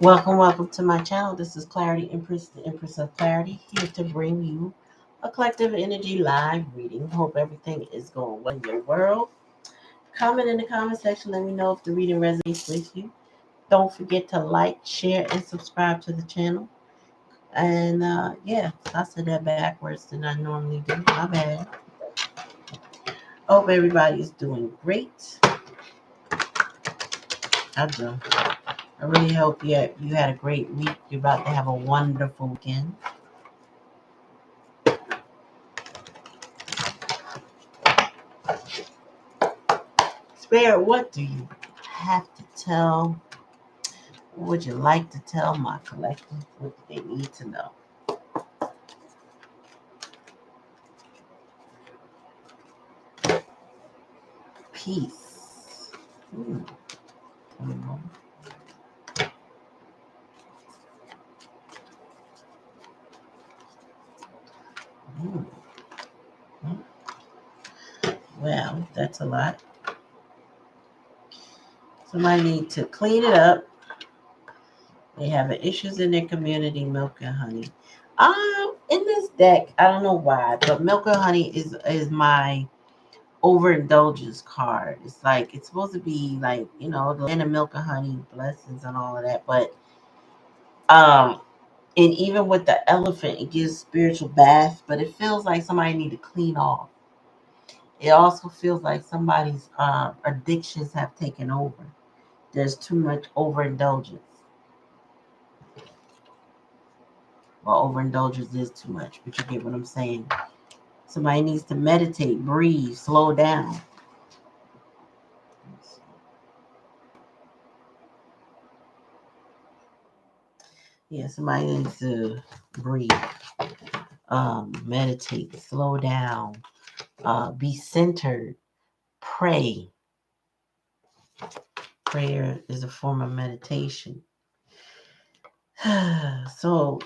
Welcome to my channel. This is Clarity Empress, the Empress of Clarity, here to bring you a collective energy live reading. Hope everything is going well in your world. Comment in the comment section. Let me know if the reading resonates with you. Don't forget to like, share, and subscribe to the channel. And yeah, I said that backwards than I normally do. My bad. Hope everybody is doing great. I do. I really hope you had a great week. You're about to have a wonderful weekend. Spirit, what do you have to tell? What would you like to tell my collective? What do they need to know? Peace. Hmm. Hmm. Well, that's a lot. Somebody need to clean it up. They have issues in their community, milk and honey. In this deck, I don't know why, but milk and honey is my overindulgence card. It's like it's supposed to be like, the land of milk and honey, blessings and all of that. But um and even with the elephant, it gives spiritual bath, but it feels like somebody need to clean off. It also feels like somebody's addictions have taken over. There's too much overindulgence. Well, overindulgence is too much, but you get what I'm saying. Somebody needs to meditate, breathe, slow down. Yeah, somebody needs to breathe, meditate, slow down, be centered, pray. Prayer is a form of meditation. So,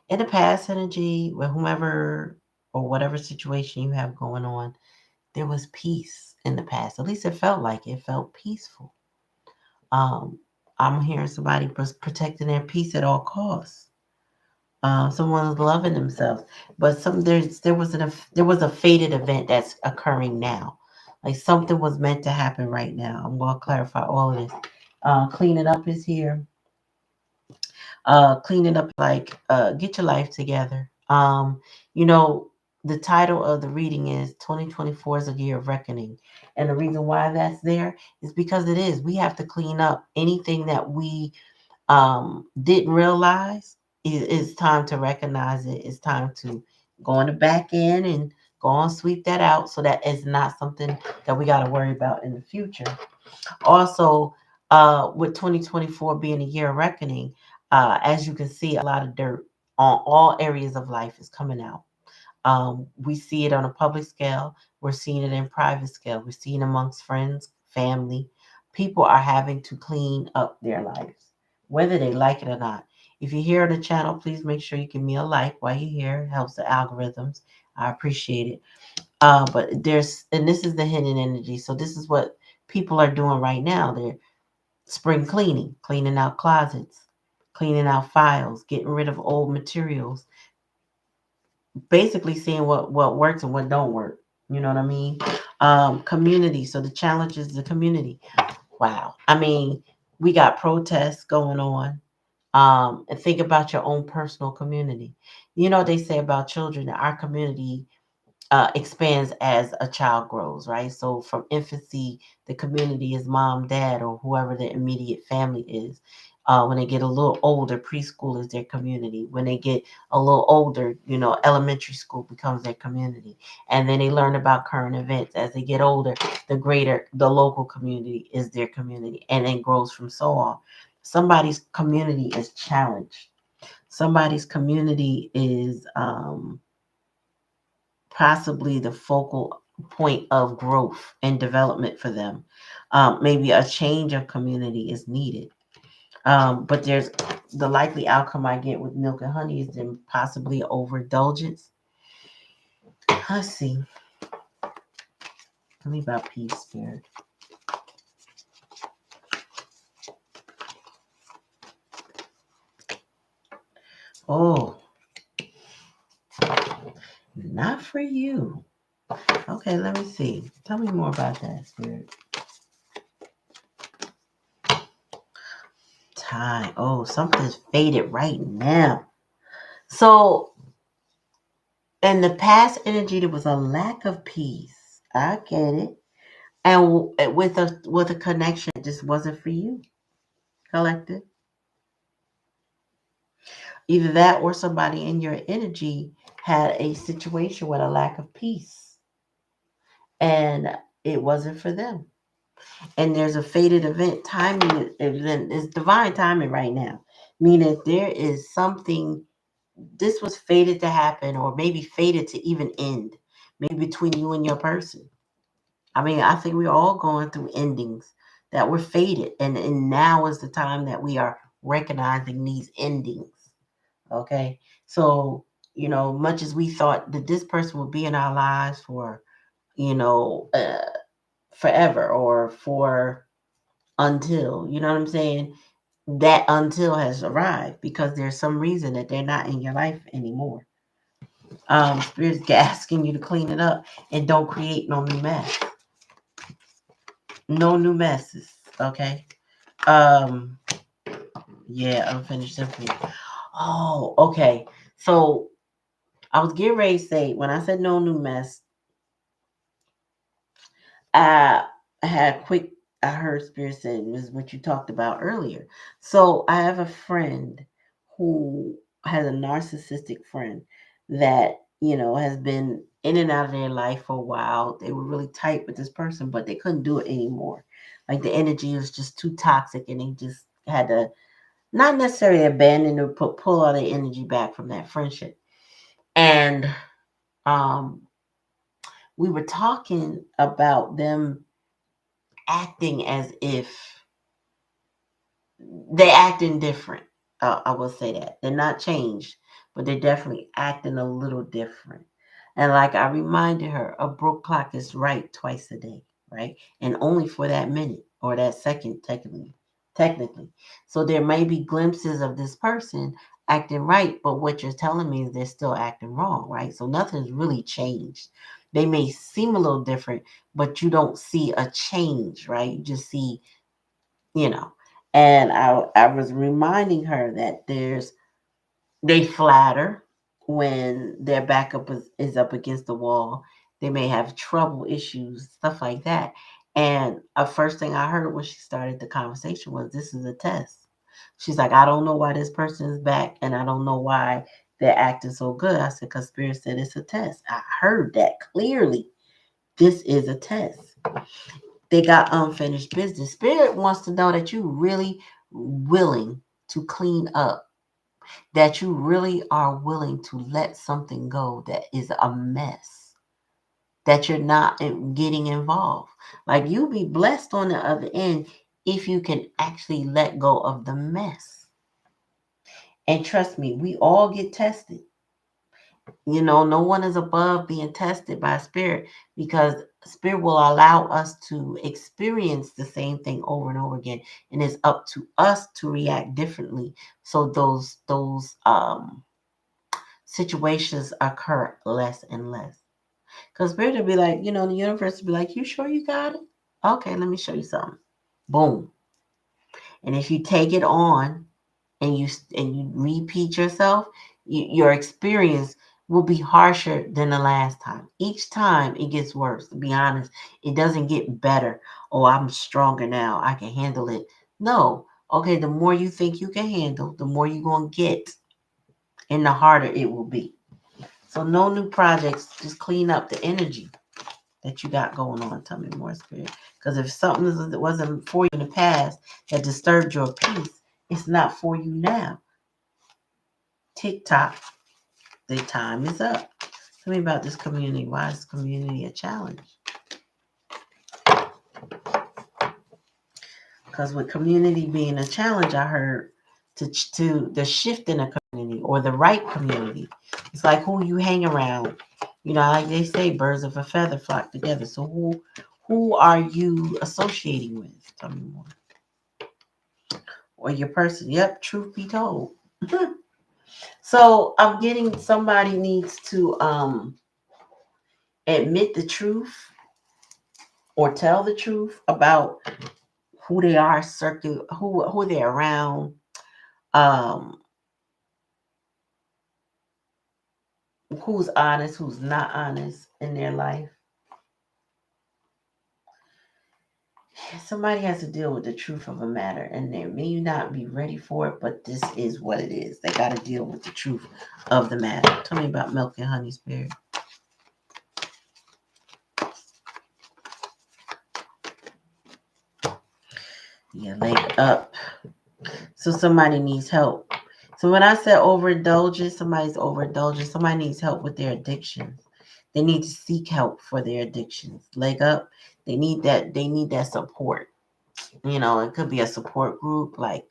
in the past energy, with whomever or whatever situation you have going on, there was peace in the past. At least it felt like it felt peaceful. Um, I'm hearing somebody protecting their peace at all costs. Someone's loving themselves, but there was a fated event that's occurring now. Like something was meant to happen right now. I'm going to clarify all of this. Cleaning up is here. Cleaning up, like, get your life together. You know, the title of the reading is 2024 is a year of reckoning. And the reason why that's there is because it is. We have to clean up anything that we didn't realize. It's time to recognize it. It's time to go on the back end and go on sweep that out so that it's not something that we got to worry about in the future. Also, with 2024 being a year of reckoning, as you can see, a lot of dirt on all areas of life is coming out. We see it on a public scale. We're seeing it in private scale. We're seeing amongst friends, family. People are having to clean up their lives, whether they like it or not. If you're here on the channel, please make sure you give me a like while you're here. It helps the algorithms. I appreciate it. And this is the hidden energy. So this is what people are doing right now. They're spring cleaning, cleaning out closets, cleaning out files, getting rid of old materials, basically seeing what works and what don't work. You know what I mean? Community. So the challenge is the community. Wow. I mean, we got protests going on. And think about your own personal community. You know, they say about children that our community expands as a child grows, right? So from infancy, the community is mom, dad, or whoever the immediate family is. When they get a little older, preschool is their community. When they get a little older, elementary school becomes their community. And then they learn about current events. As they get older, the local community is their community, and then grows from so on. Somebody's community is challenged. Somebody's community is possibly the focal point of growth and development for them. Maybe a change of community is needed. But there's the likely outcome I get with milk and honey is then possibly overindulgence. Let's see. Tell me about peace, spirit. Oh, not for you. Okay, let me see. Tell me more about that, Spirit. Time. Oh, something's faded right now. So, in the past energy, there was a lack of peace. I get it. And with a connection, it just wasn't for you, collective. Either that or somebody in your energy had a situation with a lack of peace, and it wasn't for them. And there's a fated event timing. Event is divine timing right now, meaning there is something. This was fated to happen, or maybe fated to even end, maybe between you and your person. I mean, I think we're all going through endings that were fated, and now is the time that we are recognizing these endings. Okay, so much as we thought that this person would be in our lives for you know uh, forever or for until what I'm saying, that until has arrived because there's some reason that they're not in your life anymore. Spirit's asking you to clean it up and don't create no new mess. No new messes. Okay. Um. Yeah. Unfinished symphony. Oh. Okay. So I was getting ready to say when I said no new mess, I had a quick. I heard Spirit say it was what you talked about earlier. So I have a friend who has a narcissistic friend that has been in and out of their life for a while. They were really tight with this person, but they couldn't do it anymore. Like the energy was just too toxic, and they just had to not necessarily abandon or pull all their energy back from that friendship. And um, we were talking about them acting as if they acting different. I will say that they're not changed, but they're definitely acting a little different. And like I reminded her, a broke clock is right twice a day, right? And only for that minute or that second, technically. So there may be glimpses of this person acting right, but what you're telling me is they're still acting wrong, right? So nothing's really changed. They may seem a little different, but you don't see a change, right? You just see you know. And I was reminding her that they flatter when their backup is up against the wall. They may have trouble issues, stuff like that. And a first thing I heard when she started the conversation was, "This is a test." She's like, "I don't know why this person is back, and I don't know why they're acting so good." I said, "Because Spirit said it's a test." I heard that clearly. This is a test. They got unfinished business. Spirit wants to know that you really willing to clean up, that you really are willing to let something go that is a mess, that you're not getting involved. Like you be blessed on the other end if you can actually let go of the mess. And trust me, we all get tested. No one is above being tested by spirit because spirit will allow us to experience the same thing over and over again. And it's up to us to react differently. So those situations occur less and less. Because spirit will be like, the universe will be like, "You sure you got it? Okay, let me show you something." Boom. And if you take it on and you repeat yourself, your experience will be harsher than the last time. Each time it gets worse. To be honest, it doesn't get better. "Oh, I'm stronger now. I can handle it." No. Okay, the more you think you can handle, the more you're going to get, and the harder it will be. So no new projects. Just clean up the energy that you got going on. Tell me more, Spirit. Because if something that wasn't for you in the past that disturbed your peace, it's not for you now. TikTok, the time is up. Tell me about this community. Why is community a challenge? Because with community being a challenge, I heard to the shift in a community or the right community. It's like who you hang around. Like they say, birds of a feather flock together. So who are you associating with? Tell me more. Or your person. Yep, truth be told. So I'm getting somebody needs to admit the truth or tell the truth about who they are, who they're around, um, who's honest, who's not honest in their life. Somebody has to deal with the truth of a matter, and they may not be ready for it, but this is what it is. They got to deal with the truth of the matter. Tell me about Milk and Honey Spirit. Yeah, leg up. So somebody needs help. So when I said overindulgence, somebody's overindulgent. Somebody needs help with their addictions. They need to seek help for their addictions. Leg up. They need that. They need that support. You know, it could be a support group like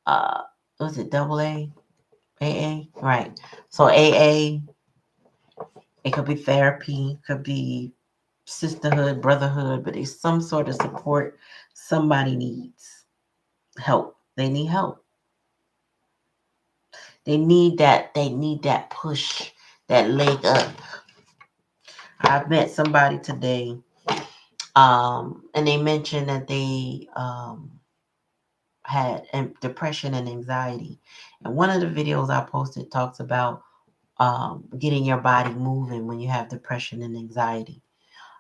uh, was it double A, AA? Right. So AA. It could be therapy. Could be sisterhood, brotherhood. But it's some sort of support. Somebody needs help. They need help. They need that push, that leg up. I met somebody today, and they mentioned that they had depression and anxiety. And one of the videos I posted talks about getting your body moving when you have depression and anxiety.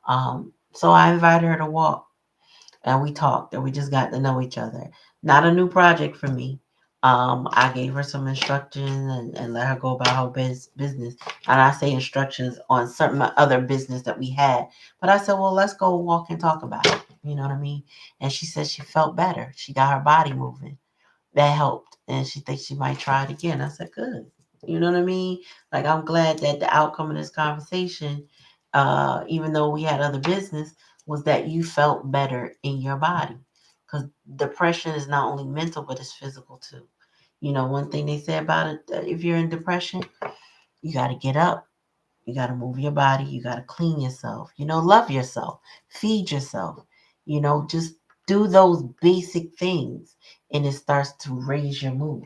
So I invited her to walk. And we talked and we just got to know each other. Not a new project for me. I gave her some instructions and let her go about her business. And I say instructions on certain other business that we had. But I said, well, let's go walk and talk about it. You know what I mean? And she said she felt better. She got her body moving. That helped. And she thinks she might try it again. I said, good. You know what I mean? Like, I'm glad that the outcome of this conversation, even though we had other business, was that you felt better in your body. Because depression is not only mental, but it's physical too. You know, one thing they say about it, if you're in depression, you got to get up. You got to move your body. You got to clean yourself. You know, love yourself. Feed yourself. You know, just do those basic things and it starts to raise your mood.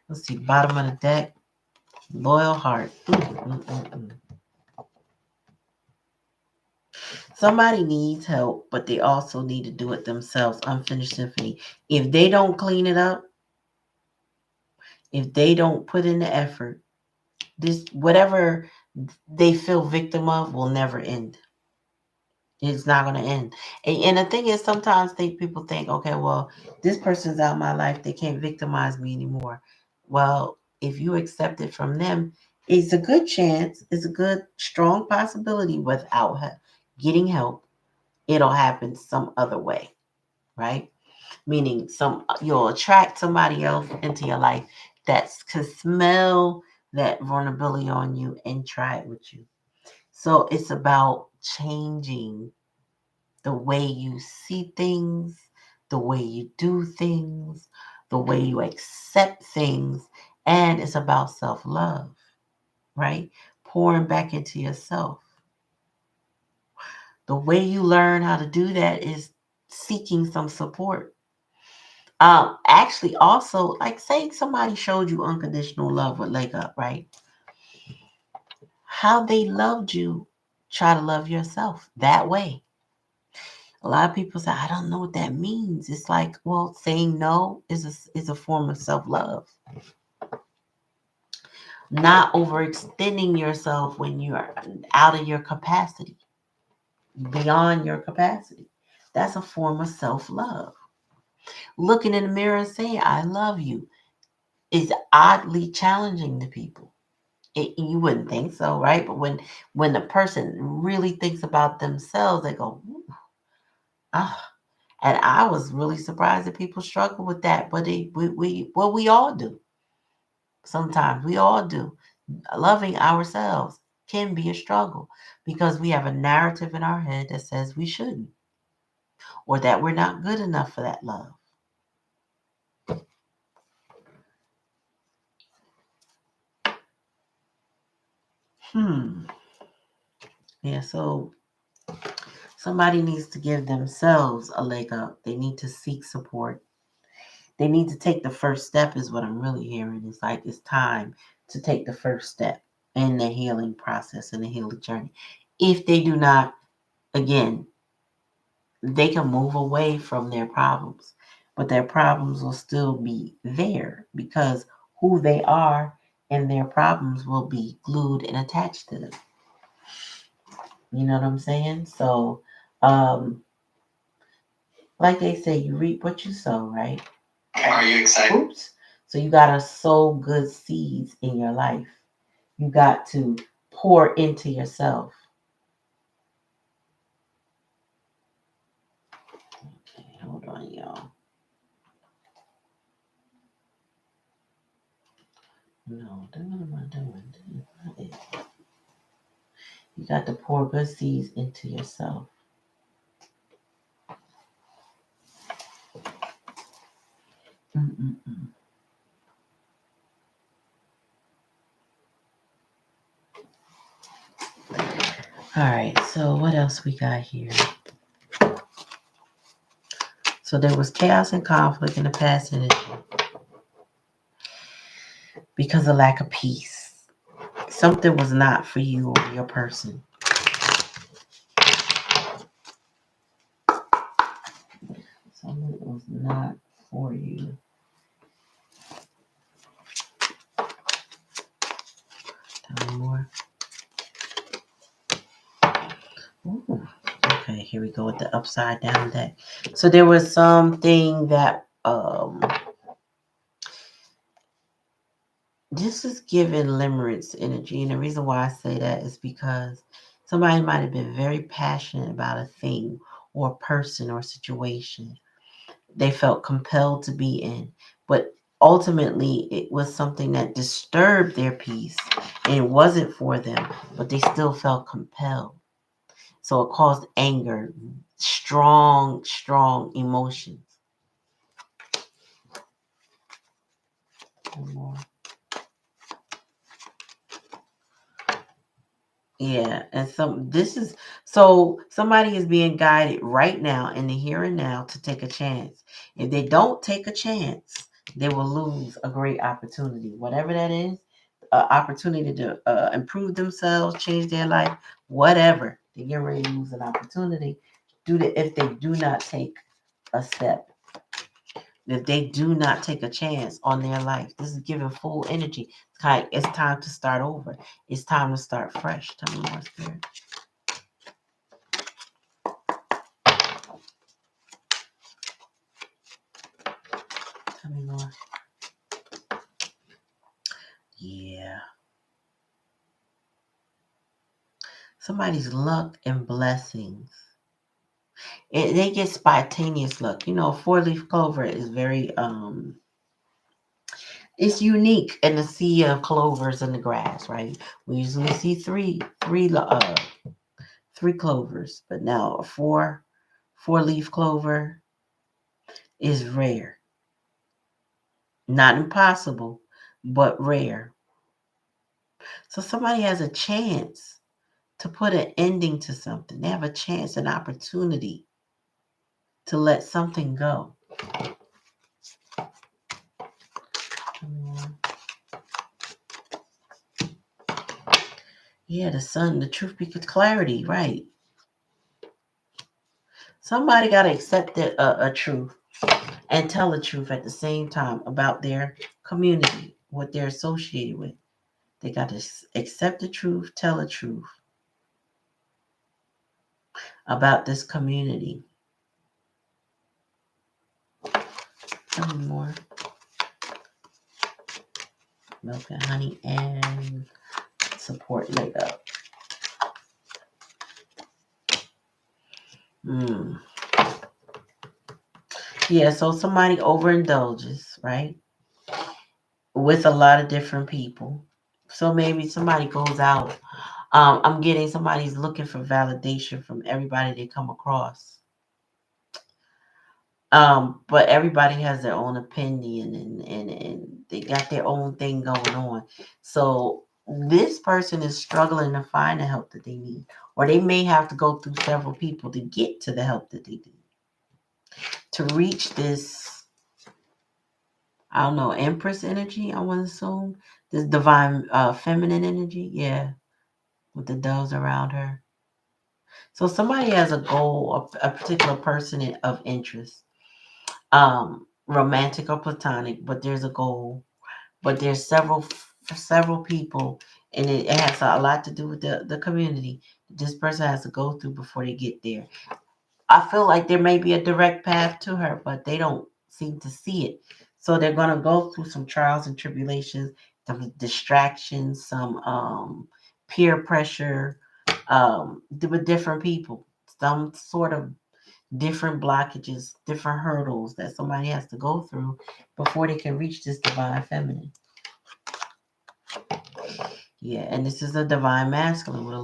Let's see, bottom of the deck, loyal heart. Somebody needs help, but they also need to do it themselves. Unfinished symphony. If they don't clean it up, if they don't put in the effort, this whatever they feel victim of will never end. It's not going to end. And the thing is, sometimes people think, okay, well, this person's out of my life. They can't victimize me anymore. Well, if you accept it from them, it's a good chance. It's a good, strong possibility without getting help. It'll happen some other way, right? Meaning you'll attract somebody else into your life that can smell that vulnerability on you and try it with you. So it's about changing the way you see things, the way you do things, the way you accept things, and it's about self-love, right? Pouring back into yourself. The way you learn how to do that is seeking some support. Actually, also, like say somebody showed you unconditional love with Leg Up, right? How they loved you, try to love yourself that way. A lot of people say, I don't know what that means. It's like, well, saying no is a form of self love. Not overextending yourself when you're out of your capacity, beyond your capacity. That's a form of self love. Looking in the mirror and saying, I love you is oddly challenging to people. You wouldn't think so, right? But when the person really thinks about themselves, they go, ah. And I was really surprised that people struggle with that, but we all do. Sometimes we all do. Loving ourselves can be a struggle because we have a narrative in our head that says we shouldn't or that we're not good enough for that love. Hmm. Yeah, so somebody needs to give themselves a leg up. They need to seek support. They need to take the first step is what I'm really hearing. It's like it's time to take the first step in the healing process and the healing journey. If they do not, again, they can move away from their problems, but their problems will still be there because who they are and their problems will be glued and attached to them. You know what I'm saying? So, um, like they say, you reap what you sow, right? Are you excited? Oops. So you gotta sow good seeds in your life. You got to pour into yourself. Okay, hold on, y'all. No, what am I doing? You got to pour good seeds into yourself. Mm-mm-mm. All right, so what else we got here? So there was chaos and conflict in the past energy because of lack of peace. Something was not for you or your person. Something was not for you. Tell me more. Ooh. Okay, here we go with the upside down deck. So there was something that this is giving limerence energy, and the reason why I say that is because somebody might have been very passionate about a thing or a person or situation they felt compelled to be in, but ultimately it was something that disturbed their peace and it wasn't for them, but they still felt compelled. So it caused anger, strong emotions. Yeah, and so somebody is being guided right now in the here and now to take a chance. If they don't take a chance, they will lose a great opportunity, whatever that is, opportunity to improve themselves, change their life, whatever. They get ready to lose an opportunity. If they do not take a step, if they do not take a chance on their life. This is giving full energy. It's time to start over. It's time to start fresh. Tell me more, Spirit. Tell me more. Yeah. Somebody's luck and blessings. They get spontaneous luck. You know, 4-leaf clover is very it's unique in the sea of clovers in the grass, right? We usually see three clovers, but now a four-leaf clover is rare. Not impossible, but rare. So somebody has a chance to put an ending to something. They have a chance, an opportunity to let something go. Yeah, the sun, the truth because clarity, right? Somebody got to accept a truth and tell the truth at the same time about their community, what they're associated with. They got to accept the truth, tell the truth about this community. Tell me more. Milk and honey and support later. Yeah, so somebody overindulges, right? With a lot of different people. So maybe somebody goes out. I'm getting somebody's looking for validation from everybody they come across. But everybody has their own opinion and they got their own thing going on. So this person is struggling to find the help that they need, or they may have to go through several people to get to the help that they need to reach this I don't know, Empress energy, I want to assume. This divine feminine energy, yeah, with the doves around her. So somebody has a goal, a particular person of interest, romantic or platonic, but there's a goal. But there's several people, and it has a lot to do with the community this person has to go through before they get there. I feel like there may be a direct path to her, but they don't seem to see it. So they're gonna go through some trials and tribulations, some distractions, some peer pressure, with different people, some sort of different blockages, different hurdles that somebody has to go through before they can reach this divine feminine. Yeah, and this is a divine masculine with a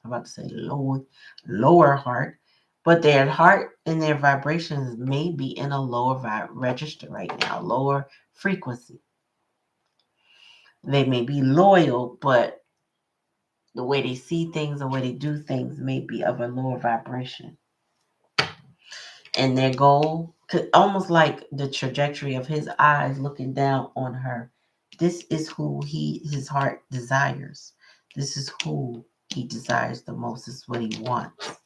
I'm about to say lower heart, but their heart and their vibrations may be in a lower register right now, lower frequency. They may be loyal, but the way they see things, the way they do things may be of a lower vibration. And their goal could almost like the trajectory of his eyes looking down on her. This is who his heart desires. This is who he desires the most. This is what he wants.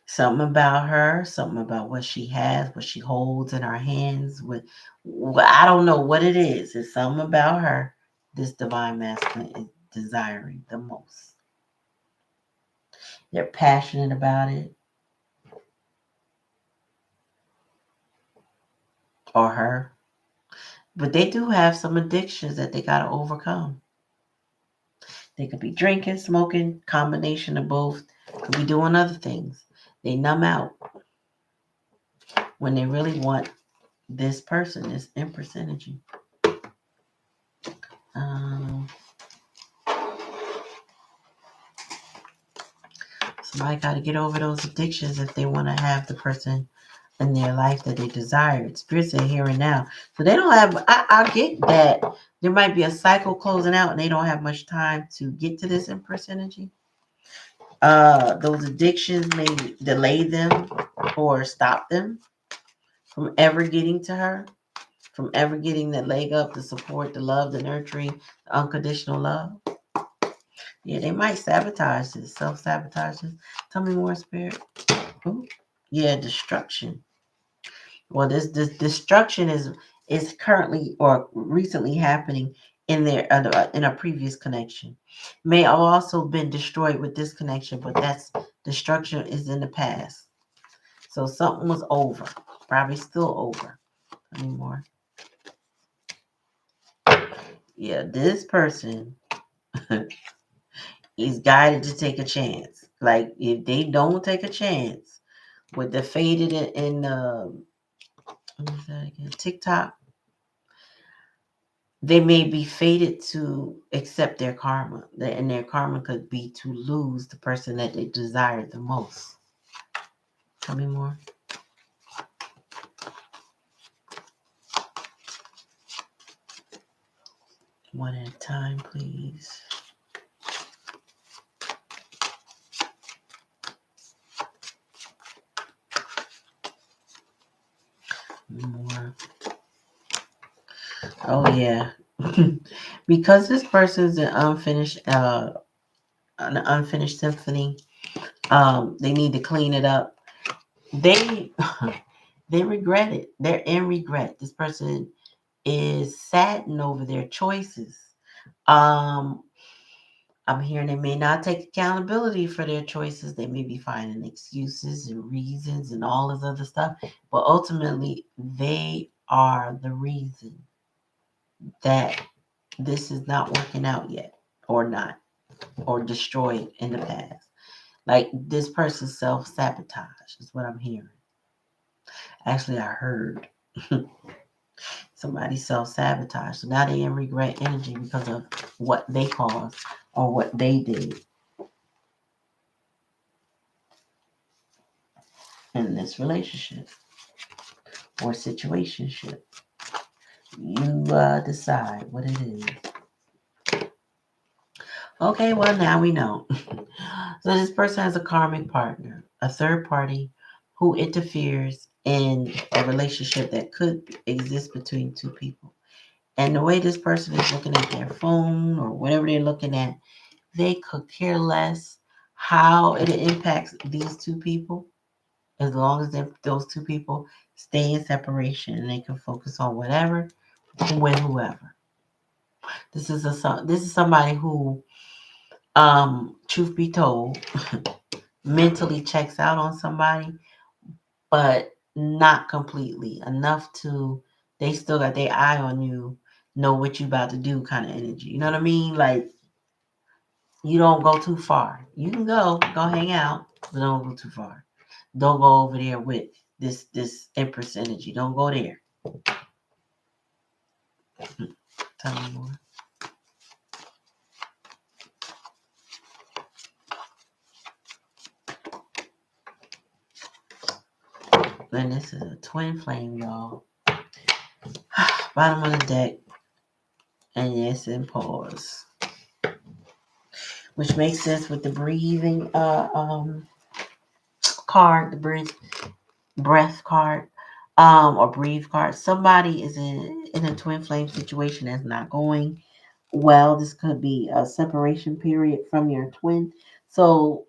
Something about her, something about what she has, what she holds in her hands. I don't know what it is. It's something about her this divine masculine is desiring the most. They're passionate about it, or her. But they do have some addictions that they got to overcome. They could be drinking, smoking, combination of both. Could be doing other things. They numb out when they really want this person, this Empress energy. Um, Somebody got to get over those addictions if they want to have the person in their life that they desire. Spirit said here and now. So they don't have, I get that there might be a cycle closing out and they don't have much time to get to this Empress energy. Those addictions may delay them or stop them from ever getting to her, from ever getting that leg up, the support, the love, the nurturing, the unconditional love. Yeah, they might sabotage this, self-sabotage this. Tell me more, Spirit. Ooh. Yeah, destruction. Well, this destruction is currently or recently happening in their in a previous connection. May have also been destroyed with this connection, but that's destruction is in the past. So something was over, probably still over. Anymore. Yeah, this person is guided to take a chance. Like if they don't take a chance with the faded in what is that again? TikTok, they may be fated to accept their karma, and their karma could be to lose the person that they desire the most. Tell me more. One at a time, please. More. Oh yeah. Because this person's an unfinished symphony. They need to clean it up. They they regret it. They're in regret. This person is saddened over their choices. Um, I'm hearing they may not take accountability for their choices. They may be finding excuses and reasons and all this other stuff. But ultimately, they are the reason that this is not working out yet, or not, or destroyed in the past. Like this person's self sabotage is what I'm hearing. Actually, I heard somebody self sabotage. So now they in regret energy because of what they caused or what they did in this relationship or situationship. You decide what it is. Okay, well, now we know. So this person has a karmic partner, a third party who interferes in a relationship that could exist between two people. And the way this person is looking at their phone or whatever they're looking at, they could care less how it impacts these two people, as long as those two people stay in separation and they can focus on whatever with whoever. This is somebody who, truth be told, mentally checks out on somebody, but not completely enough to they still got their eye on you, know what you about to do kind of energy. You know what I mean? Like, you don't go too far. You can go hang out, but don't go too far. Don't go over there with this Empress energy. Don't go there. Tell me more. Then this is a twin flame, y'all. Bottom of the deck, and yes, in pause, which makes sense with the breathing card, the breath card, or breathe card. Somebody is in a twin flame situation that's not going well. This could be a separation period from your twin. So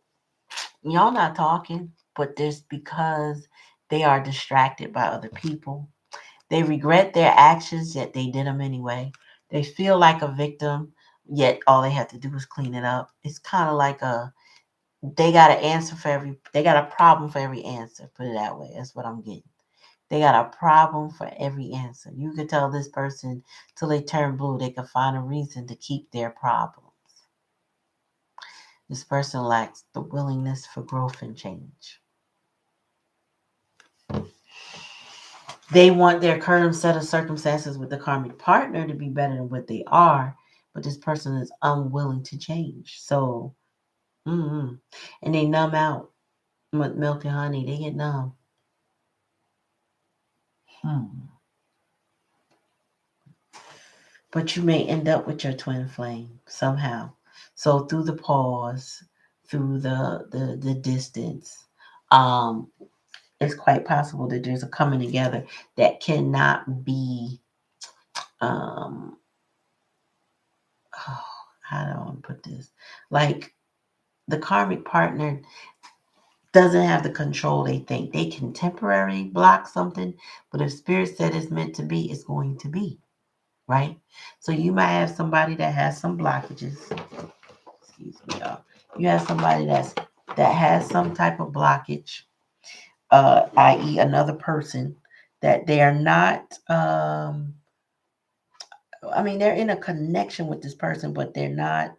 y'all not talking, but this because they are distracted by other people. They regret their actions, yet they did them anyway. They feel like a victim, yet all they have to do is clean it up. It's kind of like they got a problem for every answer. Put it that way. That's what I'm getting. They got a problem for every answer. You could tell this person till they turn blue, they can find a reason to keep their problems. This person lacks the willingness for growth and change. They want their current set of circumstances with the karmic partner to be better than what they are, but this person is unwilling to change. So, and they numb out with milk and honey. They get numb. Hmm. But you may end up with your twin flame somehow. So through the pause, through the distance, um, it's quite possible that there's a coming together that cannot be oh, how do I want to put this? Like, the karmic partner doesn't have the control they think. They can temporarily block something, but if spirit said it's meant to be, it's going to be, right? So you might have somebody that has some blockages. Excuse me, y'all. You have somebody that has some type of blockage, i.e., another person that they are not. I mean, they're in a connection with this person, but they're not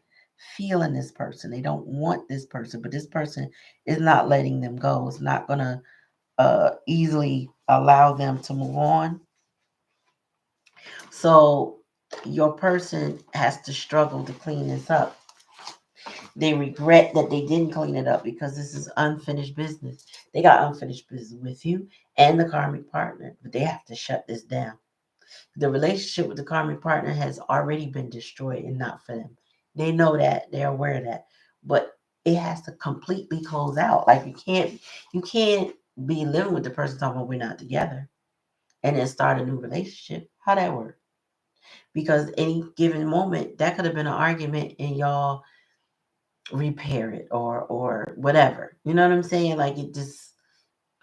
feeling this person. They don't want this person, but this person is not letting them go. It's not gonna easily allow them to move on. So your person has to struggle to clean this up. They regret that they didn't clean it up because this is unfinished business. They got unfinished business with you and the karmic partner, but they have to shut this down. The relationship with the karmic partner has already been destroyed and not for them. They know that, they're aware of that, but it has to completely close out. Like, you can't be living with the person talking about we're not together and then start a new relationship. How that work? Because any given moment that could have been an argument and y'all repair it or whatever. You know what I'm saying? Like, it just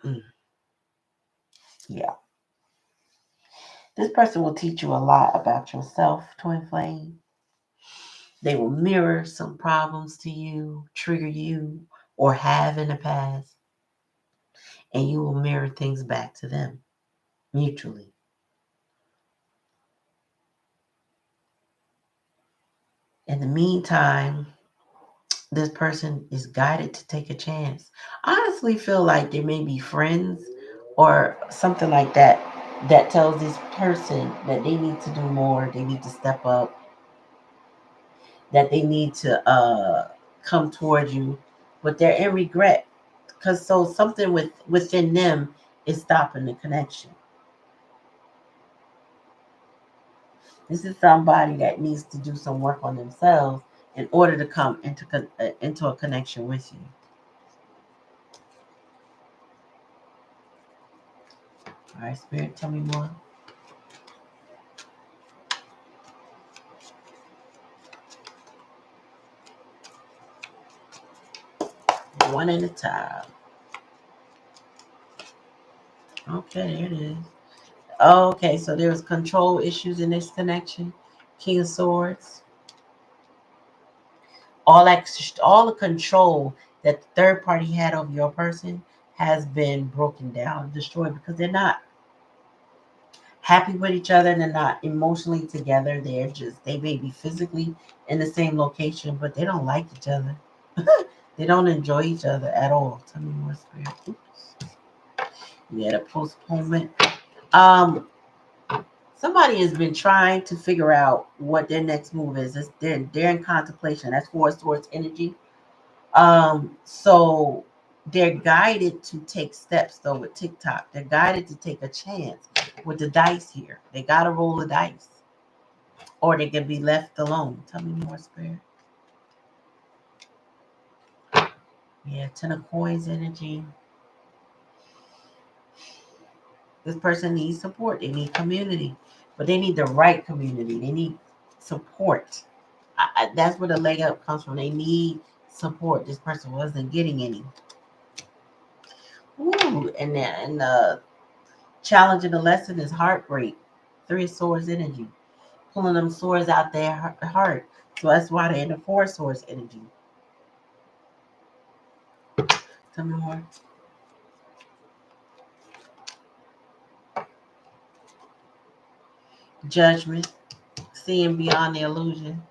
mm, yeah. This person will teach you a lot about yourself, twin flame. They will mirror some problems to you, trigger you, or have in the past, and you will mirror things back to them mutually. In the meantime, this person is guided to take a chance. I honestly feel like there may be friends or something like that that tells this person that they need to do more, they need to step up, that they need to come towards you, but they're in regret because so something within them is stopping the connection. This is somebody that needs to do some work on themselves in order to come into a connection with you. All right, Spirit, tell me more. One at a time. Okay, there it is. Okay, so there was control issues in this connection. King of Swords. All the control that the third party had over your person has been broken down, destroyed, because they're not happy with each other. They're not emotionally together. They may be physically in the same location, but they don't like each other. They don't enjoy each other at all. Tell me more, Spirit. Oops. We had a postponement. Um, Somebody has been trying to figure out what their next move is. They're in contemplation. That's Four Swords energy. So they're guided to take steps though with TikTok. They're guided to take a chance with the dice here. They gotta roll the dice. Or they can be left alone. Tell me more, Spirit. Yeah, Ten of Coins energy. This person needs support. They need community. But they need the right community. They need support. That's where the leg up comes from. They need support. This person wasn't getting any. Ooh, and the challenge of the lesson is heartbreak. Three of Swords energy. Pulling them swords out their heart. So that's why they're in the Four Swords energy. Tell me more. Judgment. Seeing beyond the illusion.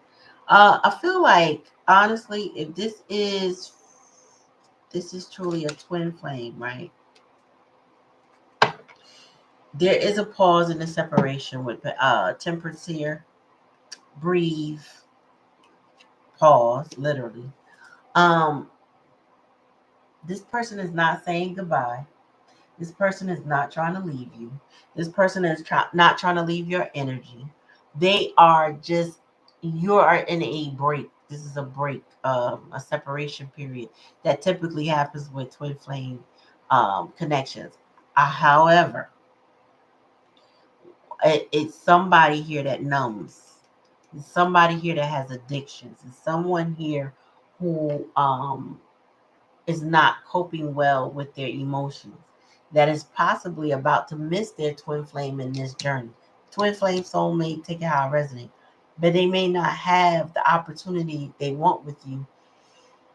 I feel like honestly, if this is truly a twin flame, right? There is a pause in the separation with temperance here. Breathe, pause, literally. Um, this person is not saying goodbye. This person is not trying to leave you. This person is not trying to leave your energy. They are just, you are in a break. This is a break, a separation period that typically happens with twin flame connections. However, it's somebody here that numbs. It's somebody here that has addictions. It's someone here who is not coping well with their emotions, that is possibly about to miss their twin flame in this journey. Twin flame soulmate, take it how it resonates. But they may not have the opportunity they want with you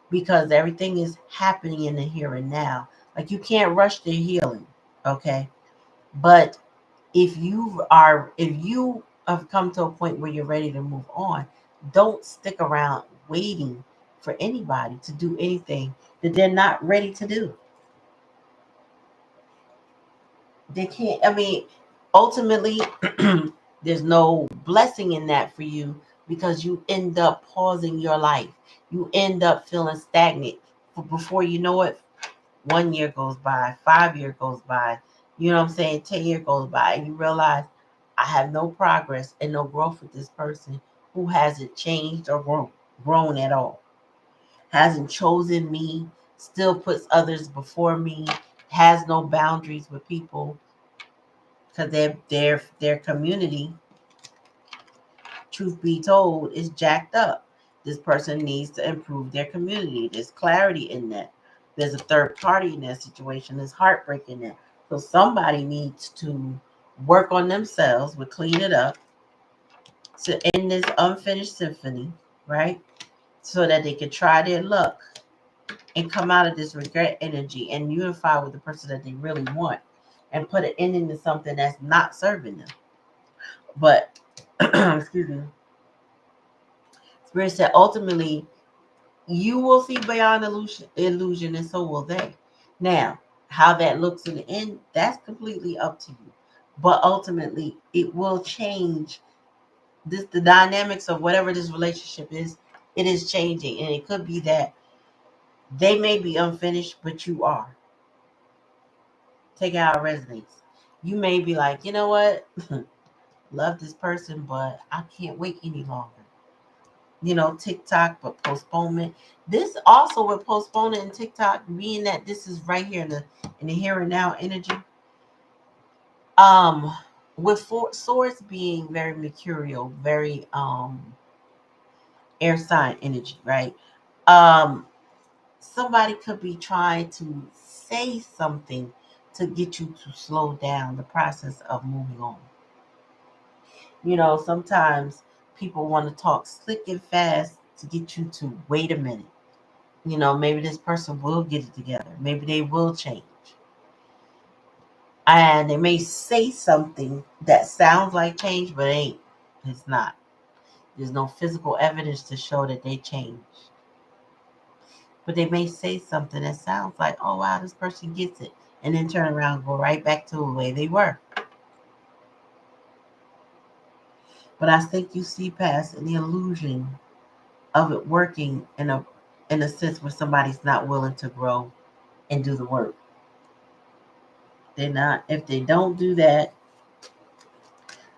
because everything is happening in the here and now. Like you can't rush their healing, okay? But if you have come to a point where you're ready to move on, don't stick around waiting for anybody to do anything that they're not ready to do. They can't, I mean, ultimately there's no blessing in that for you because you end up pausing your life. You end up feeling stagnant. Before you know it, 1 year goes by, 5 year goes by, you know what I'm saying, 10 year goes by, and you realize I have no progress and no growth with this person who hasn't changed or grown at all, hasn't chosen me, still puts others before me, has no boundaries with people because their community, truth be told, is jacked up. This person needs to improve their community. There's clarity in that. There's a third party in that situation. There's heartbreak in that. So somebody needs to work on themselves, we clean it up to end this unfinished symphony, right? So that they can try their luck and come out of this regret energy and unify with the person that they really want and put an ending to something that's not serving them. But excuse me, Spirit said ultimately you will see beyond illusion, and so will they. Now, how that looks in the end, that's completely up to you. But ultimately, it will change the dynamics of whatever this relationship is. It is changing, and it could be that they may be unfinished, but you are. Take out resonates. You may be like, you know what, love this person, but I can't wait any longer. TikTok, but postponement. This also with postponement and TikTok, being that this is right here in the here and now energy. Um, with swords being very mercurial, very air sign energy, right? Um, Somebody could be trying to say something to get you to slow down the process of moving on. Sometimes people want to talk slick and fast to get you to wait a minute. Maybe this person will get it together. Maybe they will change. And they may say something that sounds like change, but ain't. It's not. There's no physical evidence to show that they changed. But they may say something that sounds like, oh, wow, this person gets it. And then turn around and go right back to the way they were. But I think you see past the illusion of it working in a sense where somebody's not willing to grow and do the work. They're not. If they don't do that,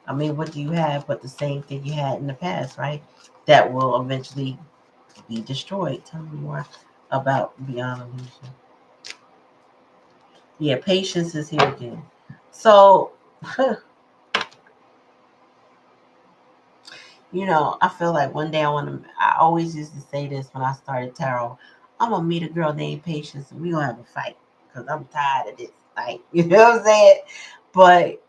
I mean, what do you have but the same thing you had in the past, right? That will eventually be destroyed. Tell me more about Beyond Illusion. Yeah, patience is here again. So, I feel like one day I always used to say this when I started tarot. I'm going to meet a girl named Patience and we're going to have a fight because I'm tired of this. Like, you know what I'm saying? But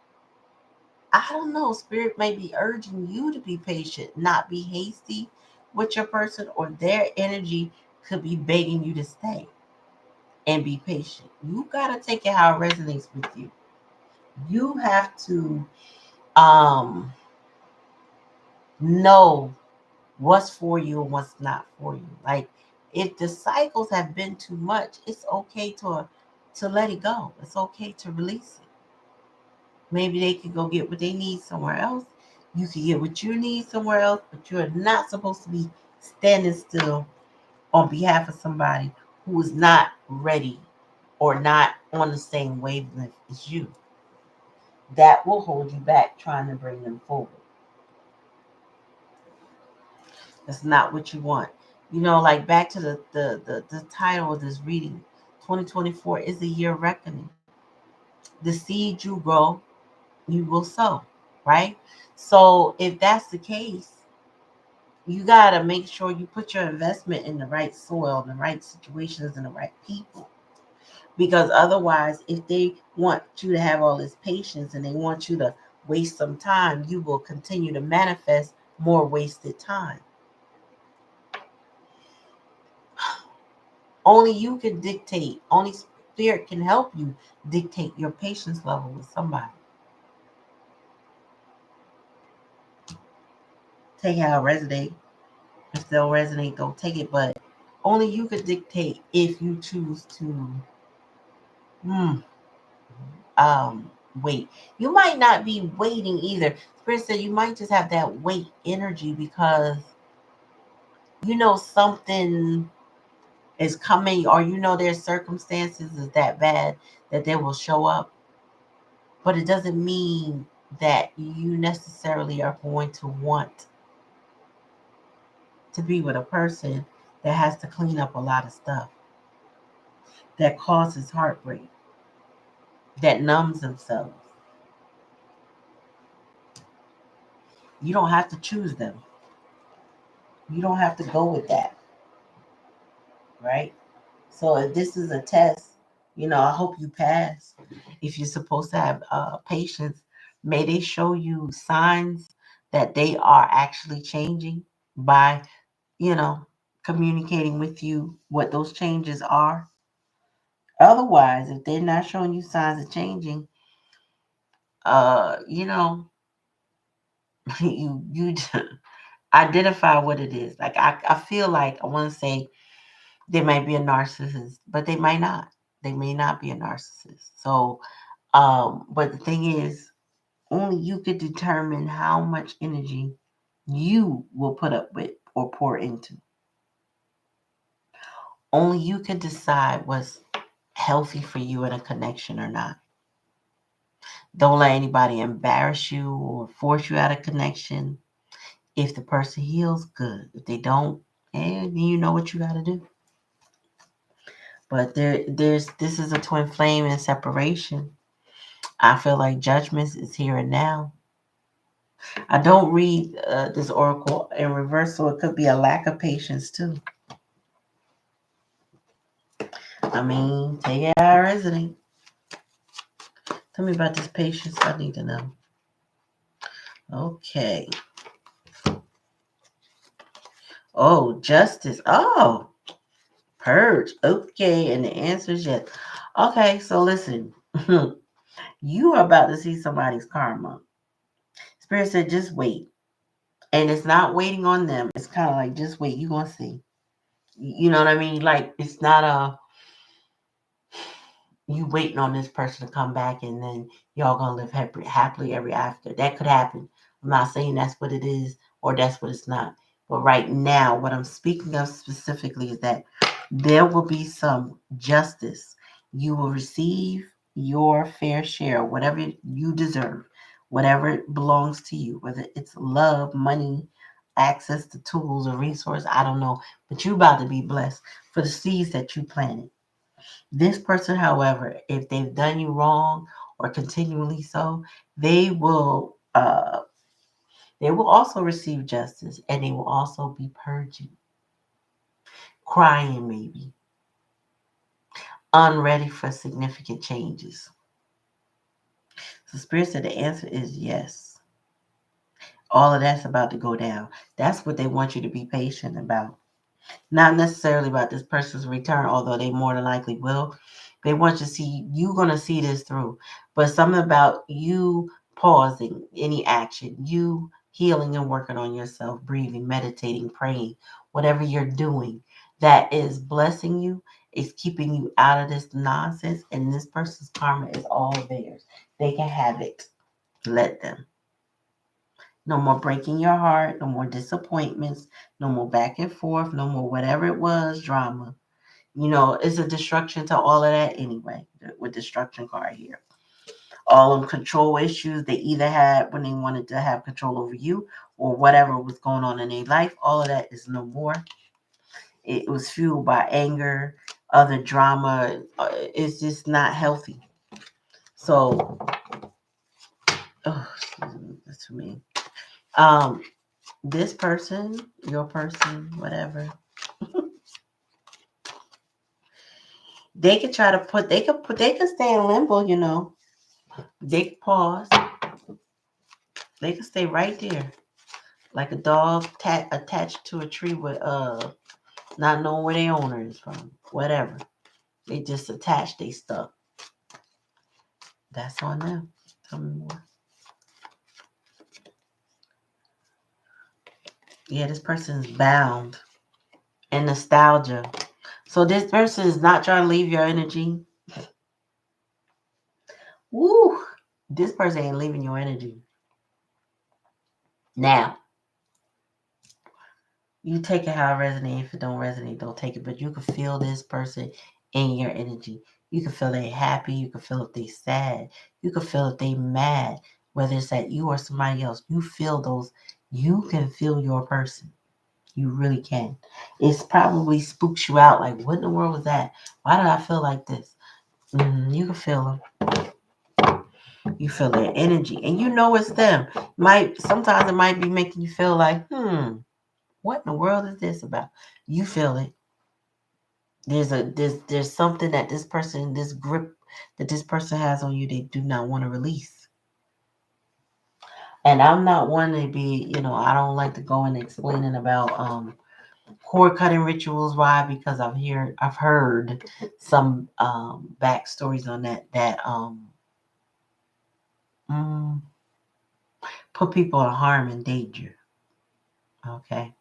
I don't know. Spirit may be urging you to be patient, not be hasty with your person, or their energy could be begging you to stay and be patient. You got to take it how it resonates with you. You have to um, know what's for you and what's not for you. Like, if the cycles have been too much, it's okay to let it go. It's okay to release it. Maybe they could go get what they need somewhere else. You could get what you need somewhere else, but you're not supposed to be standing still on behalf of somebody who is not ready or not on the same wavelength as you. That will hold you back trying to bring them forward. That's not what you want. Like back to the title of this reading, 2024 is a year of reckoning. The seed you grow, you will sow, right? So if that's the case, you got to make sure you put your investment in the right soil, in the right situations, and the right people. Because otherwise, if they want you to have all this patience and they want you to waste some time, you will continue to manifest more wasted time. Only you can dictate, only spirit can help you dictate your patience level with somebody. Take how it resonates. If they'll resonate, don't take it. But only you could dictate if you choose to hmm, wait. You might not be waiting either. Spirit said you might just have that wait energy because something is coming, or their circumstances is that bad that they will show up. But it doesn't mean that you necessarily are going to want to be with a person that has to clean up a lot of stuff, that causes heartbreak, that numbs themselves. You don't have to choose them. You don't have to go with that, right? So if this is a test, I hope you pass. If you're supposed to have patience, may they show you signs that they are actually changing by, you know, communicating with you what those changes are. Otherwise, if they're not showing you signs of changing, you know, you identify what it is. Like I feel like I want to say they might be a narcissist, but they might not. They may not be a narcissist. So, but the thing is, only you could determine how much energy you will put up with or pour into. Only you can decide what's healthy for you in a connection or not. Don't let anybody embarrass you or force you out of connection. If the person heals, good. If they don't, and you know what you got to do. But this is a twin flame in separation. I feel like judgments is here and now. I don't read this oracle in reverse, so it could be a lack of patience too. I mean, take it out resident. Tell me about this patience. I need to know. Okay. Oh, justice. Oh, purge. Okay, and the answer is yes. Okay, so listen. You are about to see somebody's karma. Spirit said, just wait. And it's not waiting on them. It's kind of like, just wait. You're going to see. You know what I mean? Like, it's not a you waiting on this person to come back and then y'all gonna live happily ever after. That could happen. I'm not saying that's what it is or that's what it's not. But right now, what I'm speaking of specifically is that there will be some justice. You will receive your fair share, whatever you deserve, whatever belongs to you, whether it's love, money, access to tools or resource, I don't know. But you about to be blessed for the seeds that you planted. This person, however, if they've done you wrong or continually so, they will uh, they will also receive justice and they will also be purging, crying maybe, unready for significant changes. So Spirit said the answer is yes. All of that's about to go down. That's what they want you to be patient about. Not necessarily about this person's return, although they more than likely will. They want you to see you gonna see this through. But something about you pausing any action, you healing and working on yourself, breathing, meditating, praying, whatever you're doing that is blessing you, is keeping you out of this nonsense, and this person's karma is all theirs. They can have it. Let them. No more breaking your heart, no more disappointments, no more back and forth, no more whatever it was, drama. You know, it's a destruction to all of that anyway, with destruction card here. All them control issues they either had when they wanted to have control over you or whatever was going on in their life, all of that is no more. It was fueled by anger, other drama. It's just not healthy. So, oh, that's for me. Um, this person, your person, whatever, they could try to put, they could stay in limbo, you know. They could pause. They could stay right there, like a dog attached to a tree with not knowing where their owner is from. Whatever. They just attached. They stuck. That's on them. Tell me more. Yeah, this person is bound and nostalgia. So this person is not trying to leave your energy. Woo! This person ain't leaving your energy. Now, you take it how it resonates. If it don't resonate, don't take it. But you can feel this person in your energy. You can feel they happy. You can feel if they sad. You can feel if they mad. Whether it's at you or somebody else, you feel those. You can feel your person. You really can. It's probably spooks you out. Like, what in the world was that? Why did I feel like this? You can feel them. You feel their energy, and you know it's them. Might sometimes it might be making you feel like, what in the world is this about? You feel it. There's something that this person, this grip that this person has on you, they do not want to release. And I'm not one to be, I don't like to go and explaining about cord cutting rituals. Why? Because I've heard some backstories on that mm, put people in harm and danger. Okay.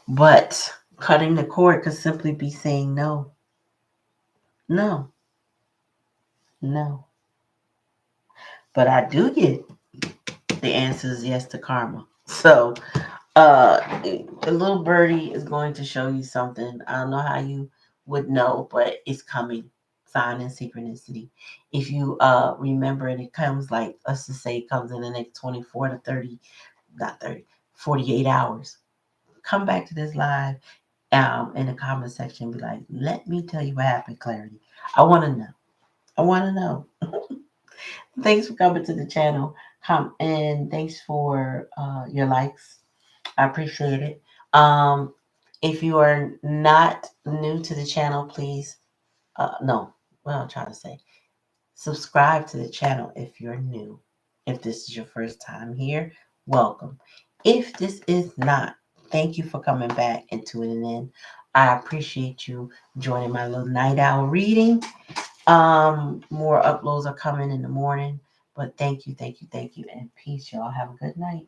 But cutting the cord could simply be saying no. No. No. But I do get the answer is yes to karma. So the little birdie is going to show you something. I don't know how you would know, but it's coming. Sign and synchronicity. If you remember it, it comes like, let's just say it comes in the next 24 to 30, not 30, 48 hours. Come back to this live in the comment section and be like, let me tell you what happened, Clarity. I want to know. I want to know. Thanks for coming to the channel. And thanks for your likes. I appreciate it. Um, if you are not new to the channel, please, no, what I'm trying to say, subscribe to the channel if you're new. If this is your first time here, welcome. If this is not, thank you for coming back and tuning in. I appreciate you joining my little night owl reading. More uploads are coming in the morning, but thank you, and peace, y'all. Have a good night.